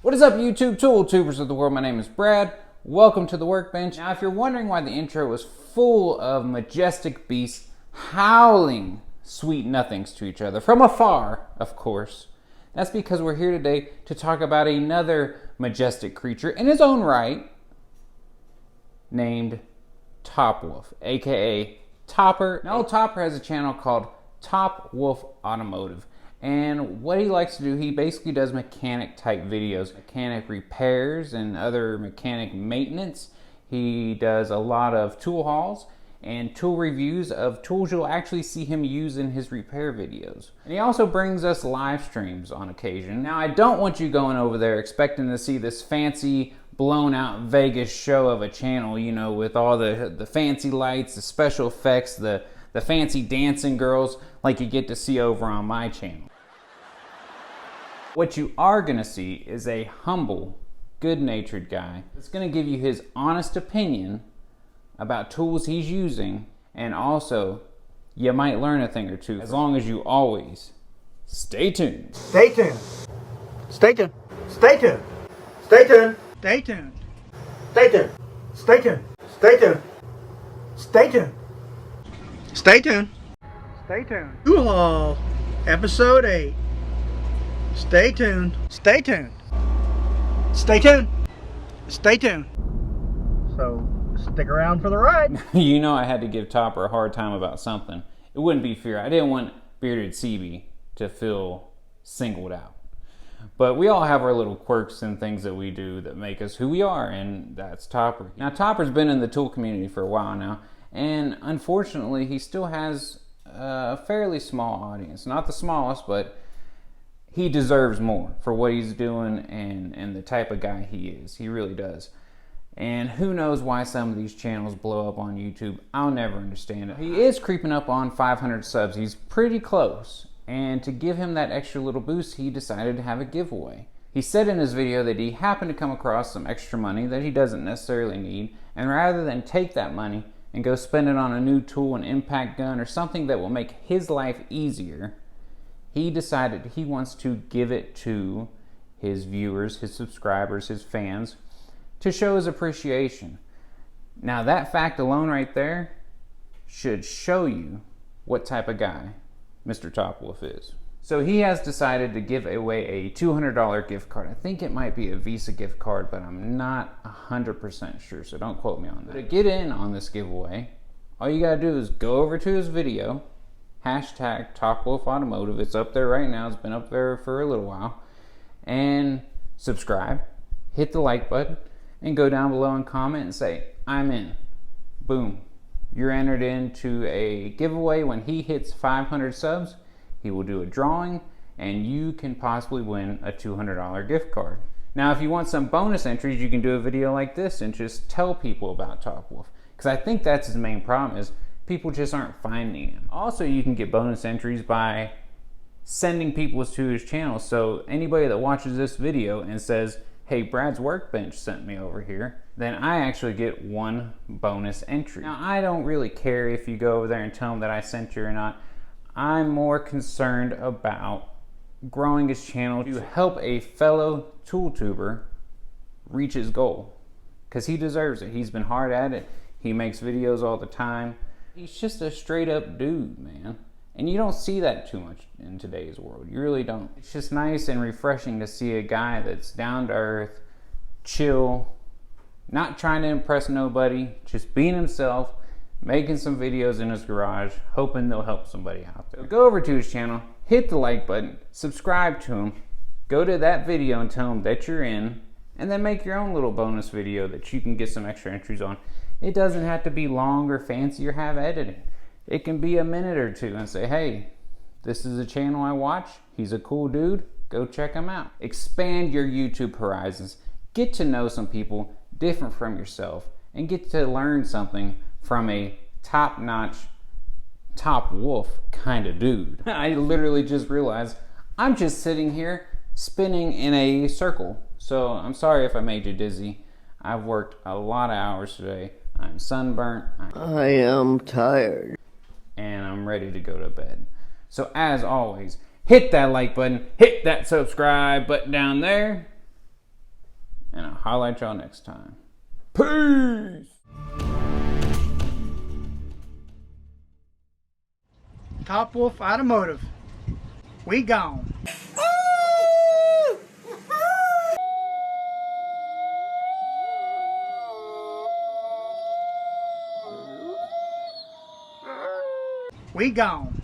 What is up, YouTube tool tubers of the world? My name is Brad. Welcome to the Workbench. Now, if you're wondering why the intro was full of majestic beasts howling sweet nothings to each other, from afar, of course, that's because we're here today to talk about another majestic creature in his own right, named Topwolf, aka Topper. Now, Topper has a channel called Topwolf Automotive. And what he likes to do, he basically does mechanic type videos, mechanic repairs and other mechanic maintenance. He does a lot of tool hauls and tool reviews of tools you'll actually see him use in his repair videos. And he also brings us live streams on occasion. Now, I don't want you going over there expecting to see this fancy blown out Vegas show of a channel, you know, with all the fancy lights, the special effects, the fancy dancing girls like you get to see over on my channel. What you are gonna see is a humble, good-natured guy that's gonna give you his honest opinion about tools he's using, and also you might learn a thing or two as long as you always stay tuned. Stay tuned. Stay tuned. Stay tuned. Stay tuned. Stay tuned. Stay tuned. Stay tuned. Stay tuned. Stay tuned. Stay tuned. Stay tuned. Ooh, episode 8. Stay tuned. Stay tuned. Stay tuned. Stay tuned. So, stick around for the ride. You know I had to give Topper a hard time about something. It wouldn't be fair. I didn't want Bearded CB to feel singled out. But we all have our little quirks and things that we do that make us who we are, and that's Topper. Now, Topper's been in the tool community for a while now, and unfortunately, he still has a fairly small audience. Not the smallest, but he deserves more for what he's doing and the type of guy he is. He really does. And who knows why some of these channels blow up on YouTube. I'll never understand it. He is creeping up on 500 subs. He's pretty close. And to give him that extra little boost, he decided to have a giveaway. He said in his video that he happened to come across some extra money that he doesn't necessarily need. And rather than take that money and go spend it on a new tool, an impact gun, or something that will make his life easier, he decided he wants to give it to his viewers, his subscribers, his fans, to show his appreciation. Now, that fact alone right there should show you what type of guy Mr. Topwolf is. So he has decided to give away a $200 gift card. I think it might be a Visa gift card, but I'm not 100% sure, so don't quote me on that. To get in on this giveaway, all you gotta do is go over to his video, hashtag Topwolf Automotive. It's up there right now. It's been up there for a little while. And subscribe, hit the like button, and go down below and comment and say, I'm in. Boom. You're entered into a giveaway. When he hits 500 subs, he will do a drawing, and you can possibly win a $200 gift card. Now, if you want some bonus entries, you can do a video like this and just tell people about Topwolf. Because I think that's his main problem, is people just aren't finding him. Also, you can get bonus entries by sending people to his channel. So anybody that watches this video and says, hey, Brads Workbench sent me over here, then I actually get one bonus entry. Now, I don't really care if you go over there and tell them that I sent you or not. I'm more concerned about growing his channel to help a fellow tool tuber reach his goal. Because he deserves it. He's been hard at it. He makes videos all the time. He's just a straight up dude, man. And you don't see that too much in today's world. You really don't. It's just nice and refreshing to see a guy that's down to earth, chill, not trying to impress nobody, just being himself, making some videos in his garage, hoping they'll help somebody out there. So go over to his channel, hit the like button, subscribe to him, go to that video and tell him that you're in, and then make your own little bonus video that you can get some extra entries on. It doesn't have to be long or fancy or have editing. It can be a minute or two and say, hey, this is a channel I watch. He's a cool dude. Go check him out. Expand your YouTube horizons. Get to know some people different from yourself and get to learn something from a top-notch, Topwolf kind of dude. I literally just realized I'm just sitting here spinning in a circle. So I'm sorry if I made you dizzy. I've worked a lot of hours today. I'm sunburnt. I am tired. And I'm ready to go to bed. So as always, hit that like button, hit that subscribe button down there, And I'll holler at y'all next time. Peace! Topwolf Automotive. We gone. We gone.